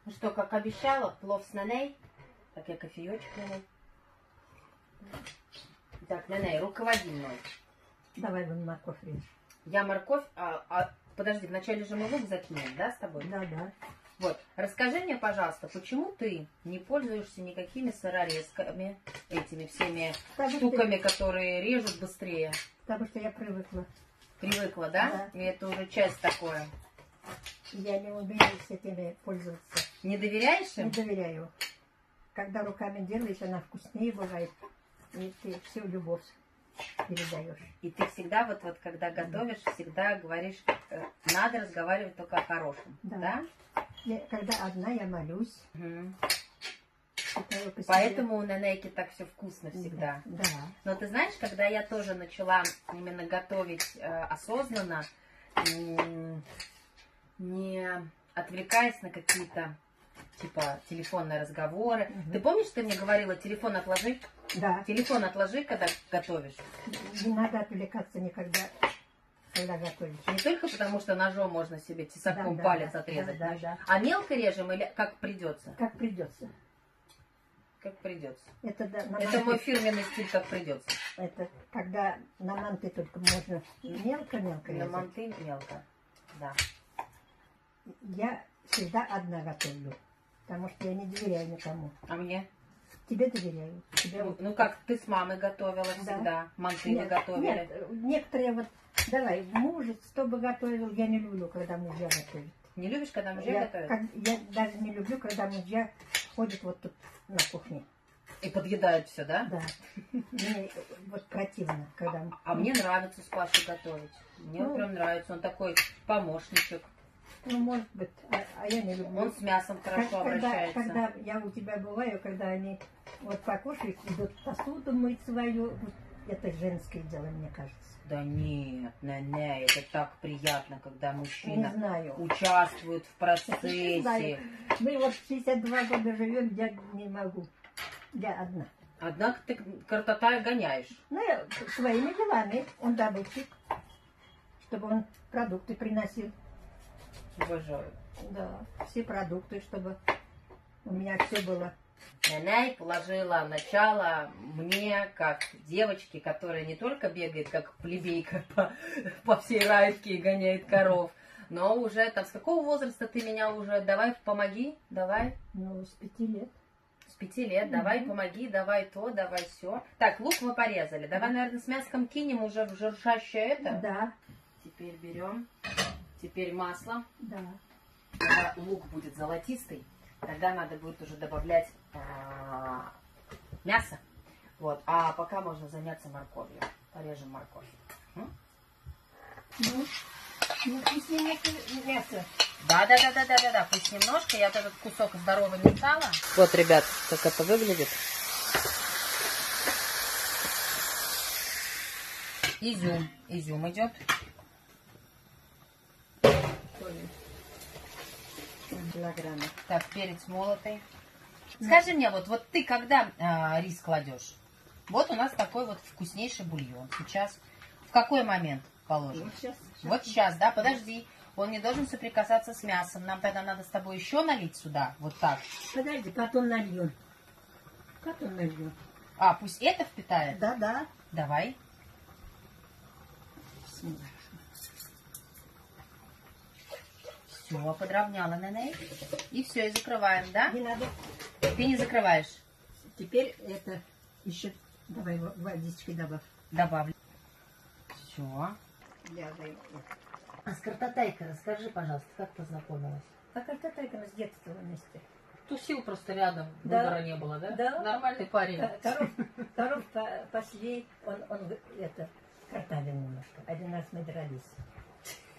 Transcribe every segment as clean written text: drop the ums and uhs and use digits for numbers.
Ну что, как обещала, плов с Наней. Так, я кофеечек Наней. Так, Наней, руководи мной. Давай вон морковь режь. Я морковь, подожди, вначале же мы лук закинем, да, с тобой? Да, да. Вот, расскажи мне, пожалуйста, почему ты не пользуешься никакими сырорезками, этими всеми штуками, которые режут быстрее? Потому что я привыкла. Привыкла, да? Да. И это уже часть такое. Я не умею с этими пользоваться. Не доверяешь им? Не доверяю. Когда руками делаешь, она вкуснее бывает. И ты всю любовь передаешь. И ты всегда, вот когда готовишь, всегда говоришь, надо разговаривать только о хорошем. Да. Да? Когда одна, я молюсь. Угу. Читаю по себе. Поэтому у Нанейки так все вкусно всегда. Да. Но ты знаешь, когда я тоже начала именно готовить осознанно, не отвлекаясь на какие-то типа телефонные разговоры. Угу. Ты помнишь, ты мне говорила, телефон отложи? Да. Телефон отложи, когда готовишь. Не надо отвлекаться никогда, когда готовишь. Не только потому, что ножом можно себе тесаком Да, палец да, отрезать. да, да. А мелко режем или как придется? Как придется. Как придется. Это, да, Это мой фирменный стиль, как придется. Это когда на манты только можно мелко-мелко На резать. манты мелко. Да. Я всегда одна готовлю, потому что я не доверяю никому. А мне? Тебе доверяю. Тебе Ну как, ты с мамой готовила всегда, манты вы готовили. Нет, некоторые вот, давай, муж, чтобы готовил, я не люблю, когда мужья готовят. Не любишь, когда мужья готовят? Я даже не люблю, когда мужья ходят вот тут на кухне. И подъедают все, да? Да. Мне вот противно, когда... А мне нравится с Пашей готовить. Мне он прям нравится, он такой помощничек. Ну, может быть, а я не люблю. Он с мясом хорошо обращается. Когда я у тебя бываю, когда они вот покушают, идут посуду мыть свою, вот это женское дело, мне кажется. Да нет, не, это так приятно, когда мужчина Не знаю. участвует в Не знаю. процессе. Мы вот 62 года живем, я не могу. Я одна. Однако ты картота гоняешь. Ну, я своими делами. Он добытчик, чтобы он продукты приносил. Обожаю. Да, все продукты, чтобы у меня все было. Наней положила начало мне, как девочке, которая не только бегает, как плебейка по всей Раевке и гоняет коров, но уже там, с какого возраста ты меня уже, давай помоги, давай. Ну, с 5 лет. С 5 лет, давай помоги, давай то, давай все. Так, лук мы порезали, давай, наверное, с мяском кинем уже в журшащее это. Да. Теперь берем, теперь масло. Да. Когда лук будет золотистый, тогда надо будет уже добавлять мясо. Вот. А пока можно заняться морковью. Порежем морковь. Ну, пусть немножко мясо. Да. Пусть немножко. Я этот кусок здоровый не стала. Вот, ребят, как это выглядит. Изюм. Изюм идет. Килограмма. Так, перец молотый. Скажи мне, вот ты когда рис кладешь? Вот у нас такой вот вкуснейший бульон. Сейчас в какой момент положим? Вот сейчас, да? Подожди. Он не должен соприкасаться с мясом. Нам тогда надо с тобой еще налить сюда. Вот так. Подожди, потом нальем. Потом нальем. А, пусть это впитает? Да. Давай. Все, подровняла, Наней. И все, и закрываем, да? Не надо. Ты не закрываешь. Теперь это еще... Давай водичкой добавь. Добавлю. Все. Я даю. А с картотайкой расскажи, пожалуйста, как познакомилась? А картотайка мы с детства вместе. Тусил просто рядом, Да. выбора не было, да? Да. Нормальный парень. Коров пошли, он это, картавил немножко. Один раз мы дрались.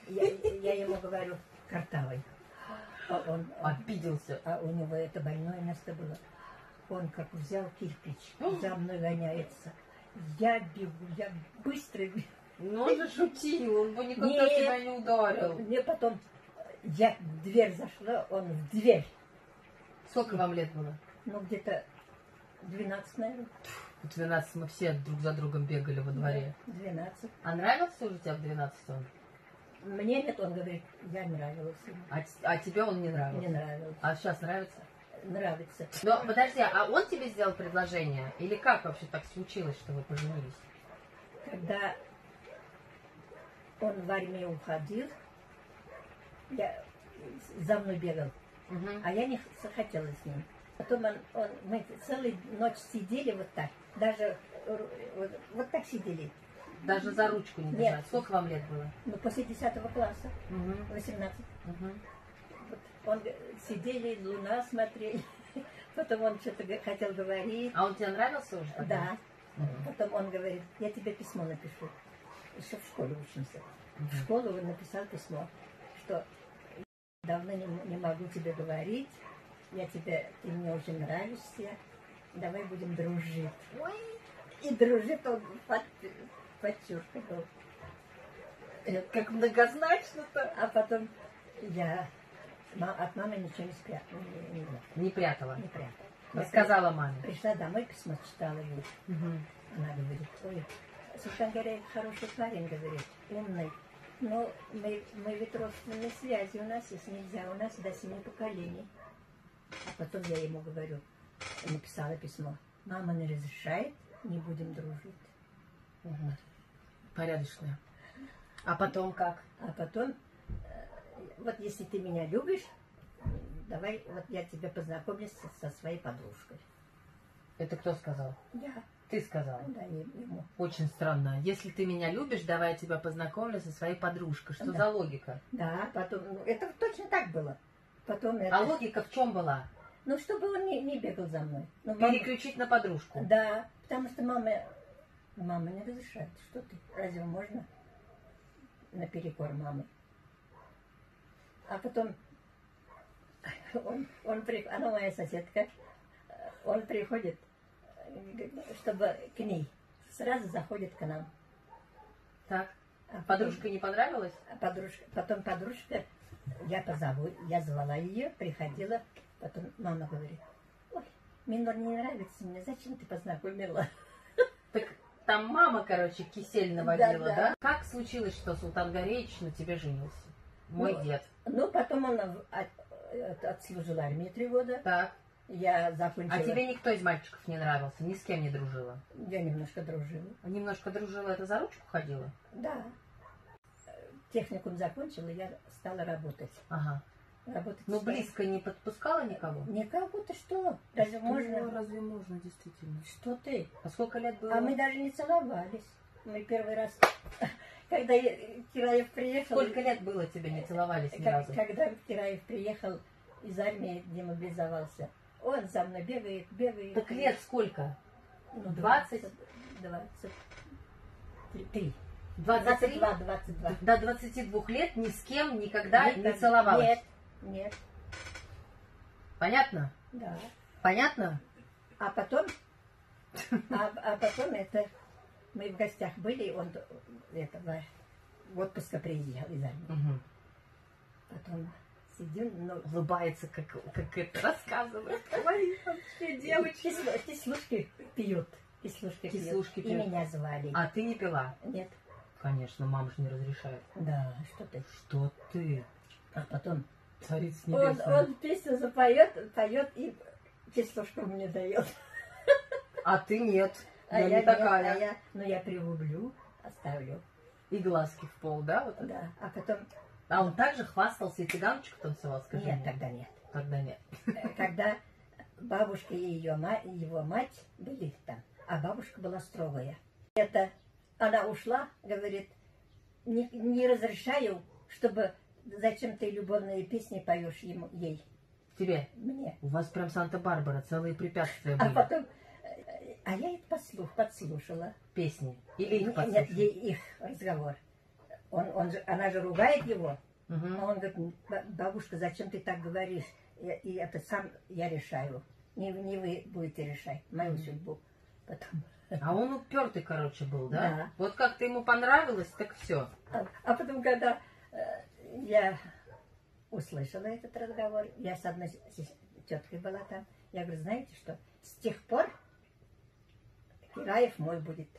Я ему говорю, картавый. А он Обиделся. А у него это больное место было. Он как взял кирпич, за мной гоняется. Я бегу, я быстро бегу. Ну он же шутил, он бы никогда Нет. тебя не ударил. Мне потом, я в дверь зашла, он в дверь. Сколько вам лет было? Ну, где-то 12, наверное. В 12 мы все друг за другом бегали во дворе. 12. А нравился уже тебе в 12 он? Мне нет, он говорит, я нравилась ему. А тебе он не нравился? Не нравился. А сейчас нравится? Нравится. Но подожди, а он тебе сделал предложение? Или как вообще так случилось, что вы поженились? Когда он в армию уходил, я за мной бегал, а я не захотела с ним. Потом мы целую ночь сидели вот так, даже вот так сидели. Даже за ручку не держать? Нет. Сколько вам лет было? Ну, после 10 класса, 18. Вот он сидели, луна смотрели, потом он что-то хотел говорить. А он тебе нравился уже тогда? Да. Потом он говорит, я тебе письмо напишу. Еще в школе учимся. В школу он написал письмо, что давно не могу тебе говорить, ты мне очень нравишься, давай будем дружить. Ой, и дружит он подчеркнул. Как многозначно-то. А потом я от мамы ничего не спрятала. Не прятала? Не прятала. Рассказала маме? Пришла домой, письмо читала ей. Она говорит, ой, Султан Гараев хороший парень, говорит, умный. Но мы ведь родственные связи у нас есть, нельзя, у нас до 7 поколений. А потом я ему говорю, написала письмо, мама не разрешает, не будем дружить. Порядочная. А потом как? А потом, вот если ты меня любишь, давай, вот я тебя познакомлю со своей подружкой. Это кто сказал? Я. Ты сказала? Да, ему. Очень странно. Если ты меня любишь, давай я тебя познакомлю со своей подружкой. Что за логика? Да, потом, это точно так было. Потом А логика в чем была? Ну, чтобы он не бегал за мной. Ну, переключить на подружку? Да, потому что мама не разрешает. Что ты? Разве можно наперекор мамы? А потом она моя соседка, он приходит, чтобы к ней, сразу заходит к нам. Так. Подружка не понравилась? Потом подружка, я звала ее, приходила, потом мама говорит, ой, Минор не нравится мне, зачем ты познакомила? Так там мама, короче, кисель наводила, да? Как случилось, что Султан Гареевич на тебе женился? Мой дед. Ну, потом он отслужил армию 3 года. Так. Я закончила. А тебе никто из мальчиков не нравился? Ни с кем не дружила? Я немножко дружила. Немножко дружила, это за ручку ходила? Да. Техникум закончила, я стала работать. Ага. Работать. Ну, близко не подпускала никого? Никого, ты что? Разве можно? Разве можно, действительно? Что ты? А сколько лет было? А мы даже не целовались. Мы первый раз, когда Кираев приехал... Сколько лет было тебе, не целовались ни разу? Когда Кираев приехал из армии, демобилизовался, он за мной бегает. Так лет сколько? Ну, 20? 23. 22? 22. До 22 лет ни с кем никогда не целовалась? Нет. Понятно? Да. Понятно? А потом это мы в гостях были, он в отпуск приезжал из армии. Потом сидим, улыбается, как это рассказывает. Говорит вообще, девочки. Кислушки пьют. Кислушки пьют. И меня звали. А ты не пила? Нет. Конечно, мама же не разрешает. Да, что ты? Что ты? А потом Царица небесная. Он песню запоет, поет и кислушку мне дает. А ты нет. Я не такая. Я пригублю, оставлю. И глазки в пол, да? Вот да. А потом... А он также хвастался и цыганочку танцевал, скажи Нет, мне. тогда нет. Тогда нет. Когда бабушка и его мать были там, а бабушка была строгая. Она ушла, говорит, не разрешаю, чтобы... Зачем ты любовные песни поешь ей? Тебе? Мне. У вас прям Санта-Барбара, целые препятствия были. А потом... А я их подслушала. Песни? Или их подслушала? Нет, их разговор. Она же ругает его. А он говорит, бабушка, зачем ты так говоришь? И это сам я решаю. Не вы будете решать мою судьбу. Потом... А он упертый, короче, был, да? Да. Вот как ты ему понравилось, так все. А потом, когда я услышала этот разговор, я с одной теткой была там, я говорю, знаете что, с тех пор Кираев мой будет.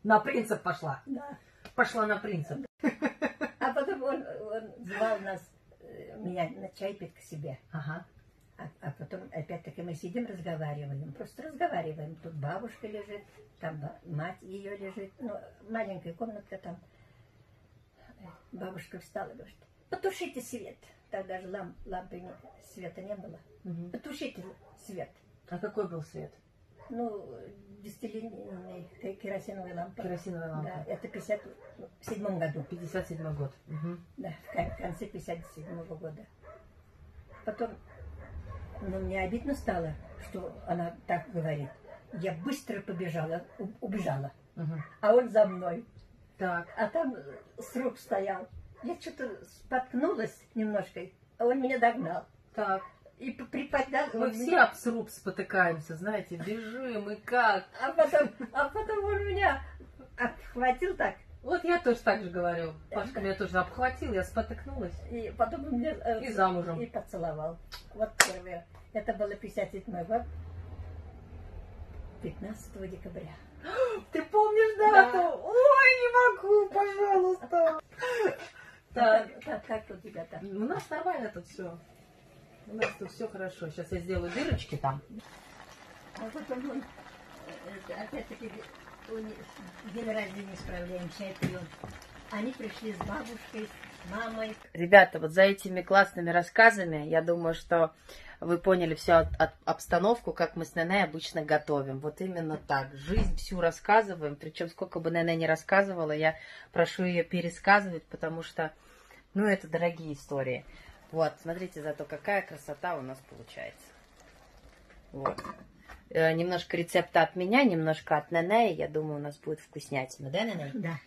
На принцип пошла? Да. Пошла на принцип. А потом он звал нас, меня на чай пить к себе. Ага. А потом опять-таки мы сидим, разговариваем. Просто разговариваем. Тут бабушка лежит, там мать ее лежит. Ну, маленькая комнатка там. Бабушка встала и говорит, потушите свет. Тогда же лампы света не было. Угу. Потушите свет. А какой был свет? Ну, 10-линейная керосиновая лампа. Керосиновая лампа. Да, это в 57 году. 57 год. Угу. Да, в конце 57 года. Потом, ну, мне обидно стало, что она так говорит. Я быстро побежала, убежала. Угу. А он за мной. Так. А там сруб стоял. Я что-то споткнулась немножко, а он меня догнал. Так. И приподнял. Мы все об сруб спотыкаемся, знаете, бежим и как. А потом он меня обхватил так. Вот я тоже так же говорю. Пашка меня тоже обхватил, я спотыкнулась. И потом он меня и замужем. И поцеловал. Вот первое. Это было 57 год. 15 декабря. Ты помнишь дату? Да. Ой, не могу, пожалуйста. Как у тебя там? У нас нормально тут все. У нас тут все хорошо. Сейчас я сделаю дырочки там. А потом он, опять-таки, день рождения справляем, чай пьем. Они пришли с бабушкой, с мамой. Ребята, вот за этими классными рассказами, я думаю, что вы поняли всю обстановку, как мы с Нене обычно готовим. Вот именно так. Жизнь всю рассказываем. Причем, сколько бы Нене не рассказывала, я прошу ее пересказывать, потому что, ну, это дорогие истории. Вот, смотрите, зато какая красота у нас получается. Вот. Немножко рецепта от меня, немножко от Нене. Я думаю, у нас будет вкуснятина. Да, Нене? Да.